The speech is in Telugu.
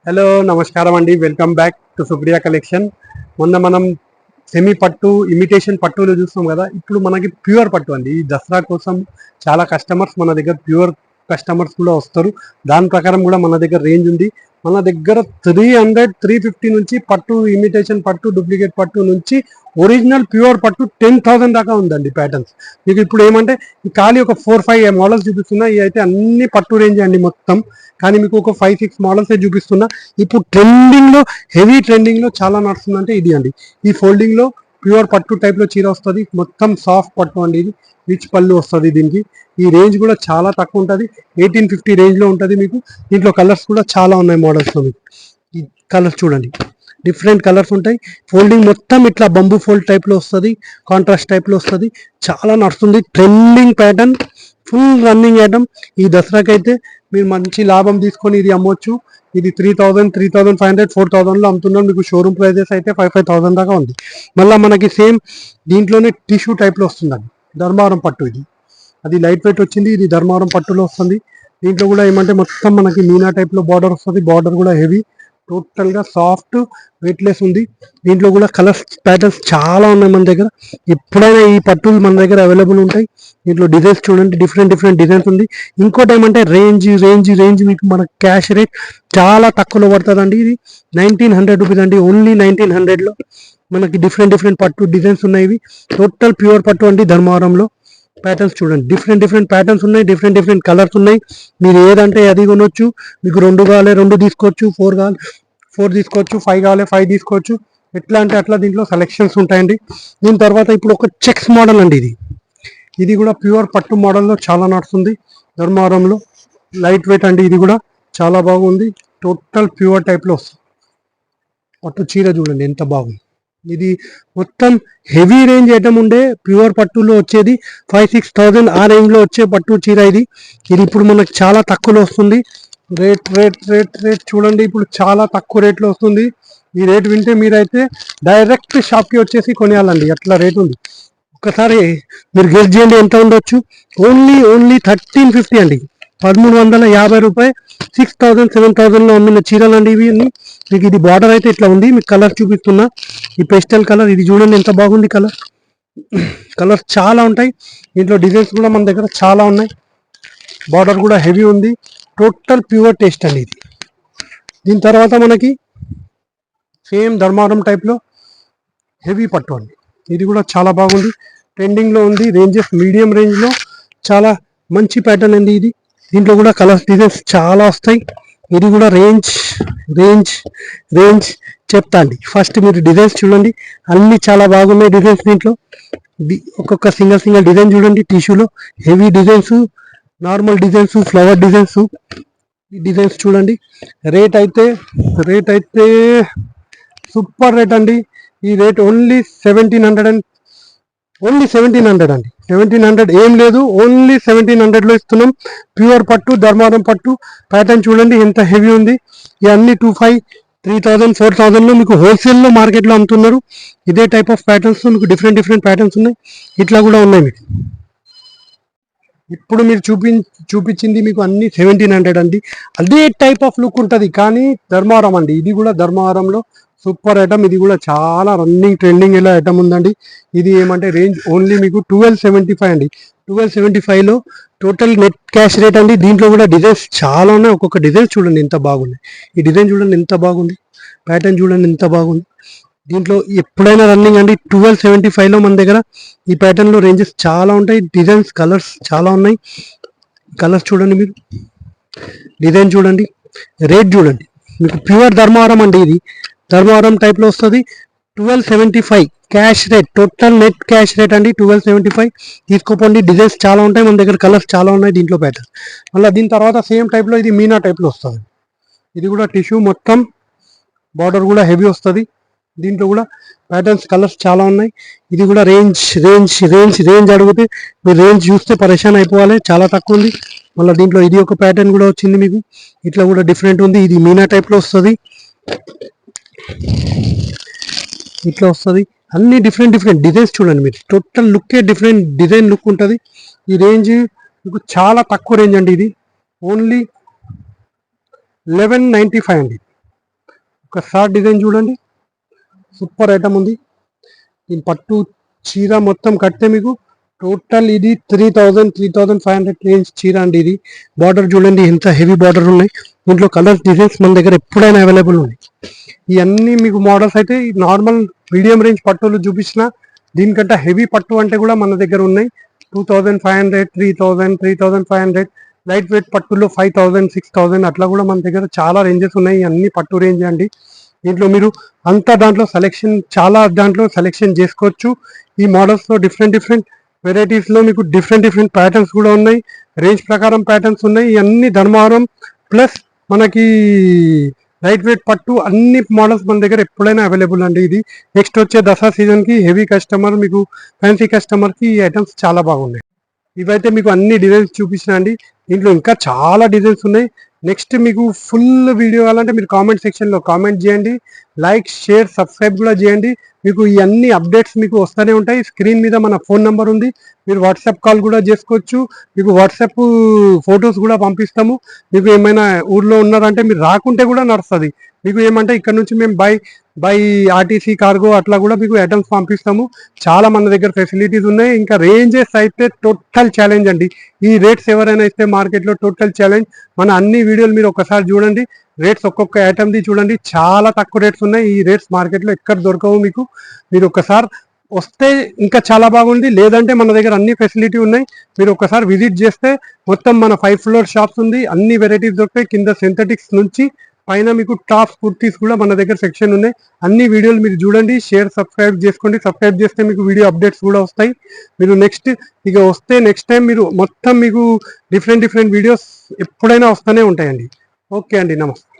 హలో నమస్కారం అండి, welcome back to Supriya collection. మొన్న మనం సెమీ పట్టు ఇమిటేషన్ పట్టులు చూస్తాం కదా, ఇప్పుడు మనకి ప్యూర్ పట్టు అండి. ఈ దసరా కోసం చాలా కస్టమర్స్ మన దగ్గర ప్యూర్ కస్టమర్స్ కూడా వస్తారు. దాని ప్రకారం కూడా మన దగ్గర రేంజ్ ఉంది. మన దగ్గర 350 నుంచి పట్టు ఇమిటేషన్ పట్టు డూప్లికేట్ పట్టు నుంచి ఒరిజినల్ ప్యూర్ పట్టు 10,000 దాకా ఉందండి ప్యాటర్న్స్. మీకు ఇప్పుడు ఏమంటే ఖాళీ ఒక 4-5 మోడల్స్ చూపిస్తున్నా. ఇవి అయితే అన్ని పట్టు రేంజ్ అండి మొత్తం. కానీ మీకు ఒక 5-6 మోడల్స్ చూపిస్తున్నా. ఇప్పుడు ట్రెండింగ్లో హెవీ ట్రెండింగ్లో చాలా నడుస్తుందంటే ఇది అండి. ఈ ఫోల్డింగ్లో ప్యూర్ పట్టు టైప్లో చీర వస్తుంది. మొత్తం సాఫ్ట్ పట్టు అండి. ఇది రిచ్ పళ్ళు వస్తుంది దీనికి. ఈ రేంజ్ కూడా చాలా తక్కువ ఉంటుంది, 1850 రేంజ్లో ఉంటుంది మీకు. దీంట్లో కలర్స్ కూడా చాలా ఉన్నాయి మోడల్స్లో. మీకు ఈ కలర్స్ చూడండి, డిఫరెంట్ కలర్స్ ఉంటాయి. ఫోల్డింగ్ మొత్తం ఇట్లా బంబూ ఫోల్డ్ టైప్లో వస్తుంది, కాంట్రాస్ట్ టైప్లో వస్తుంది. చాలా నడుస్తుంది, trending pattern, full running item. ఈ దసరాకి అయితే మీరు మంచి లాభం తీసుకొని ఇది అమ్మొచ్చు. ఇది 3,000, 3,500, 4,000లో అమ్ముతున్నాం. మీకు షోరూమ్ ప్రైజెస్ అయితే 5,000 దాకా ఉంది. మళ్ళీ మనకి సేమ్ దీంట్లోనే టిష్యూ టైప్లో వస్తుందండి, ధర్మవరం పట్టు. ఇది అది లైట్ వెయిట్ వచ్చింది, ఇది ధర్మవరం పట్టులో వస్తుంది. దీంట్లో కూడా ఏమంటే మొత్తం మనకి మీనా టైప్లో బార్డర్ వస్తుంది. బార్డర్ కూడా హెవీ, టోటల్గా సాఫ్ట్, వెయిట్లెస్ ఉంది. దీంట్లో కూడా కలర్స్ ప్యాటర్న్స్ చాలా ఉన్నాయి మన దగ్గర. ఎప్పుడైనా ఈ పట్టులు మన దగ్గర అవైలబుల్ ఉంటాయి. దీంట్లో డిజైన్స్ చూడండి, డిఫరెంట్ డిఫరెంట్ డిజైన్స్ ఉంది. ఇంకోటి ఏమంటే రేంజ్ రేంజ్ రేంజ్ మీకు మన క్యాష్ రేట్ చాలా తక్కువలో పడుతుందండి. ఇది 1,900 రూపీస్ అండి, ఓన్లీ 1,900లో మనకి డిఫరెంట్ డిఫరెంట్ పట్టు డిజైన్స్ ఉన్నాయి. ఇవి టోటల్ ప్యూర్ పట్టు అండి. ధర్మవరంలో ప్యాటర్న్స్ చూడండి, డిఫరెంట్ డిఫరెంట్ ప్యాటర్న్స్ ఉన్నాయి, డిఫరెంట్ డిఫరెంట్ కలర్స్ ఉన్నాయి. మీరు ఏదంటే అది కొనొచ్చు. మీకు 2 కావాలి 2 తీసుకోవచ్చు, 4 కావాలి 4 తీసుకోవచ్చు, 5 కావాలి 5 తీసుకోవచ్చు. ఎట్లా అంటే అట్లా దీంట్లో సెలెక్షన్స్ ఉంటాయండి. దీని తర్వాత ఇప్పుడు ఒక చెక్స్ మోడల్ అండి. ఇది కూడా ప్యూర్ పట్టు మోడల్లో చాలా నడుస్తుంది ధర్మవరంలో. లైట్ వెయిట్ అండి, ఇది కూడా చాలా బాగుంది. టోటల్ ప్యూర్ టైప్లో వస్తుంది. పట్టు చీర చూడండి ఎంత బాగుంది. ఇది మొత్తం హెవీ రేంజ్ ఐటమ్ ఉండే ప్యూర్ పట్టులో వచ్చేది 5-6,000 ఆ రేంజ్లో వచ్చే పట్టు చీర ఇది. ఇది ఇప్పుడు మనకు చాలా తక్కువలో వస్తుంది. రేట్ రేట్ రేట్ రేట్ చూడండి, ఇప్పుడు చాలా తక్కువ రేట్లో వస్తుంది. ఈ రేట్ వింటే మీరైతే డైరెక్ట్ షాప్కి వచ్చేసి కొనేయాలండి, అట్లా రేట్ ఉంది. ఒకసారి మీరు గెస్ చేయండి ఎంత ఉండొచ్చు. ఓన్లీ 1,350 అండి, 1,350 రూపాయలు. 6,000, 7,000లో అమ్మిన చీరలు అండి ఇవి అన్ని. మీకు ఇది బార్డర్ అయితే ఇట్లా ఉంది. మీకు కలర్ చూపిస్తున్నా, ఈ పేస్టల్ కలర్. ఇది చూడండి ఎంత బాగుంది కలర్. కలర్స్ చాలా ఉంటాయి దీంట్లో. డిజైన్స్ కూడా మన దగ్గర చాలా ఉన్నాయి. బార్డర్ కూడా హెవీ ఉంది, టోటల్ ప్యూర్ టేస్ట్ అండి ఇది. దీని తర్వాత మనకి సేమ్ ధర్మవరం టైప్లో హెవీ పట్టు అండి. ఇది కూడా చాలా బాగుంది, ట్రెండింగ్లో ఉంది. రేంజెస్ మీడియం రేంజ్లో చాలా మంచి ప్యాటర్న్ అండి ఇది. దీంట్లో కూడా కలర్స్ డిజైన్స్ చాలా వస్తాయి. ఇది కూడా రేంజ్ రేంజ్ రేంజ్ చెప్తా అండి. ఫస్ట్ మీరు డిజైన్స్ చూడండి, అన్ని చాలా బాగున్నాయి డిజైన్స్. దీంట్లో ఒక్కొక్క సింగిల్ డిజైన్ చూడండి. టిష్యూలో heavy designs, normal designs, flower designs. ఈ డిజైన్స్ చూడండి. రేట్ అయితే సూపర్ రేట్ అండి. ఈ రేట్ ఓన్లీ 1,700 అండి. 1,700 ఏం లేదు, ఓన్లీ 1,700లో ఇస్తున్నాం. ప్యూర్ పట్టు, ధర్మవరం పట్టు. ప్యాటర్న్ చూడండి ఎంత హెవీ ఉంది. ఇవన్నీ 2,500, 3,000, 4,000లో మీకు హోల్సేల్లో మార్కెట్లో అమ్ముతున్నారు. ఇదే టైప్ ఆఫ్ ప్యాటర్న్స్ మీకు డిఫరెంట్ డిఫరెంట్ ప్యాటర్న్స్ ఉన్నాయి. ఇట్లా కూడా ఉన్నాయి మీకు. ఇప్పుడు మీరు చూపించింది మీకు అన్ని 1,700 అండి. అదే టైప్ ఆఫ్ లుక్ ఉంటుంది, కానీ ధర్మవరం అండి. ఇది కూడా ధర్మవరంలో సూపర్ ఐటమ్. ఇది కూడా చాలా రన్నింగ్ ట్రెండింగ్ ఎలా ఐటమ్ ఉందండి. ఇది ఏమంటే రేంజ్ ఓన్లీ మీకు 1,275 అండి. 1,275లో టోటల్ నెట్ క్యాష్ రేట్ అండి. దీంట్లో కూడా డిజైన్స్ చాలా ఉన్నాయి. ఒక్కొక్క డిజైన్ చూడండి ఎంత బాగున్నాయి. ఈ డిజైన్ చూడండి ఎంత బాగుంది, ప్యాటర్న్ చూడండి ఎంత బాగుంది. దీంట్లో ఎప్పుడైనా రన్నింగ్ అండి. 1,275లో మన దగ్గర ఈ ప్యాటర్న్లో రేంజెస్ చాలా ఉంటాయి. డిజైన్స్ కలర్స్ చాలా ఉన్నాయి. కలర్స్ చూడండి, మీరు డిజైన్ చూడండి, రేట్ చూడండి. మీకు ప్యూర్ ధర్మవరం అండి. ఇది ధర్మవరం టైప్లో వస్తుంది. 1,275 cash rate, total net cash rate అండి. 1,275 తీసుకోపోండి. డిజైన్స్ చాలా ఉంటాయి మన దగ్గర, కలర్స్ చాలా ఉన్నాయి దీంట్లో ప్యాటర్న్. మళ్ళీ దీని తర్వాత సేమ్ టైప్లో ఇది మీనా టైప్లో వస్తుంది. ఇది కూడా టిష్యూ, మొత్తం బార్డర్ కూడా హెవీ వస్తుంది. దీంట్లో కూడా ప్యాటర్న్స్ కలర్స్ చాలా ఉన్నాయి. ఇది కూడా రేంజ్ రేంజ్ రేంజ్ రేంజ్ అడిగితే మీరు రేంజ్ చూస్తే పరేషాన్ అయిపోవాలి, చాలా తక్కువ ఉంది. మళ్ళీ దీంట్లో ఇది ఒక ప్యాటర్న్ కూడా వచ్చింది మీకు. ఇట్లా కూడా డిఫరెంట్ ఉంది. ఇది మీనా టైప్లో వస్తుంది, ఇట్లా వస్తుంది. అన్ని డిఫరెంట్ డిఫరెంట్ డిజైన్స్ చూడండి మీరు. టోటల్ లుక్కే డిఫరెంట్ డిజైన్ లుక్ ఉంటుంది. ఈ రేంజ్ మీకు చాలా తక్కువ రేంజ్ అండి. ఇది ఓన్లీ 1,195 అండి. ఒకసారి డిజైన్ చూడండి, సూపర్ ఐటమ్ ఉంది. ఈ పట్టు చీర మొత్తం కడితే మీకు టోటల్ ఇది 3,500 రేంజ్ చీర అండి. ఇది బార్డర్ చూడండి ఎంత హెవీ బార్డర్ ఉన్నాయి. దీంట్లో కలర్స్ డిజైన్స్ మన దగ్గర ఎప్పుడైనా అవైలబుల్ ఉన్నాయి. ఇవన్నీ మీకు మోడల్స్ అయితే నార్మల్ మీడియం రేంజ్ పట్టులు చూపించిన దీనికంటే హెవీ పట్టు అంటే కూడా మన దగ్గర ఉన్నాయి. 2,500, 3,000, 3,500 లైట్ వెయిట్ పట్టులో 5,000, 6,000 అట్లా కూడా మన దగ్గర చాలా రేంజెస్ ఉన్నాయి. అన్ని పట్టు రేంజ్ అండి. దీంట్లో మీరు దాంట్లో సెలెక్షన్ చేసుకోవచ్చు. ఈ మోడల్స్ లో డిఫరెంట్ వెరైటీస్ లో మీకు డిఫరెంట్ ప్యాటర్న్స్ కూడా ఉన్నాయి. రేంజ్ ప్రకారం ప్యాటర్న్స్ ఉన్నాయి. ఇవన్నీ ధర్మవరం ప్లస్ మనకి లైట్ వెయిట్ పట్టు అన్ని మోడల్స్ మన దగ్గర ఎప్పుడైనా అవైలబుల్ అండి. ఇది నెక్స్ట్ వచ్చే దసరా సీజన్ కి హెవీ కస్టమర్, మీకు ఫ్యాన్సీ కస్టమర్ కి ఈ ఐటమ్స్ చాలా బాగున్నాయి. ఇవైతే మీకు అన్ని డిజైన్స్ చూపించిన అండి. దీంట్లో ఇంకా చాలా డిజైన్స్ ఉన్నాయి. నెక్స్ట్ మీకు ఫుల్ వీడియో కావాలంటే మీరు కామెంట్ సెక్షన్లో కామెంట్ చేయండి. లైక్, షేర్, సబ్స్క్రైబ్ కూడా చేయండి. మీకు ఈ అన్ని అప్డేట్స్ మీకు వస్తూనే ఉంటాయి. స్క్రీన్ మీద మన ఫోన్ నెంబర్ ఉంది, మీరు వాట్సాప్ కాల్ కూడా చేసుకోవచ్చు. మీకు వాట్సాప్ ఫొటోస్ కూడా పంపిస్తాము. మీకు ఏమైనా ఊర్లో ఉన్నారంటే మీరు రాకుంటే కూడా నడుస్తుంది. మీకు ఏమంటే ఇక్కడ నుంచి మేము బై ఆర్టీసీ కార్గో అట్లా కూడా మీకు ఐటమ్స్ పంపిస్తాము. చాలా మన దగ్గర ఫెసిలిటీస్ ఉన్నాయి. ఇంకా రేంజెస్ అయితే టోటల్ ఛాలెంజ్ అండి. ఈ రేట్స్ ఎవరైనా ఇస్తే మార్కెట్లో టోటల్ ఛాలెంజ్. మన అన్ని వీడియోలు మీరు ఒకసారి చూడండి. రేట్స్ ఒక్కొక్క ఐటమ్ది చూడండి, చాలా తక్కువ రేట్స్ ఉన్నాయి. ఈ రేట్స్ మార్కెట్లో ఎక్కడ దొరకవు మీకు. మీరు ఒకసారి వస్తే ఇంకా చాలా బాగుంది. లేదంటే మన దగ్గర అన్ని ఫెసిలిటీ ఉన్నాయి. మీరు ఒకసారి విజిట్ చేస్తే మొత్తం మన 5 ఫ్లోర్ షాప్స్ ఉంది. అన్ని వెరైటీస్ దొరుకుతాయి. కింద సింథటిక్స్ నుంచి పైన మీకు టాప్స్, కుర్తీస్ కూడా మన దగ్గర సెక్షన్ ఉన్నాయి. అన్ని వీడియోలు మీరు చూడండి, షేర్, సబ్స్క్రైబ్ చేసుకోండి. సబ్స్క్రైబ్ చేస్తే మీకు వీడియో అప్డేట్స్ కూడా వస్తాయి. మీరు నెక్స్ట్ నెక్స్ట్ టైం మీరు మొత్తం మీకు డిఫరెంట్ వీడియోస్ ఎప్పుడైనా వస్తూనే ఉంటాయండి. ఓకే అండి, నమస్తే.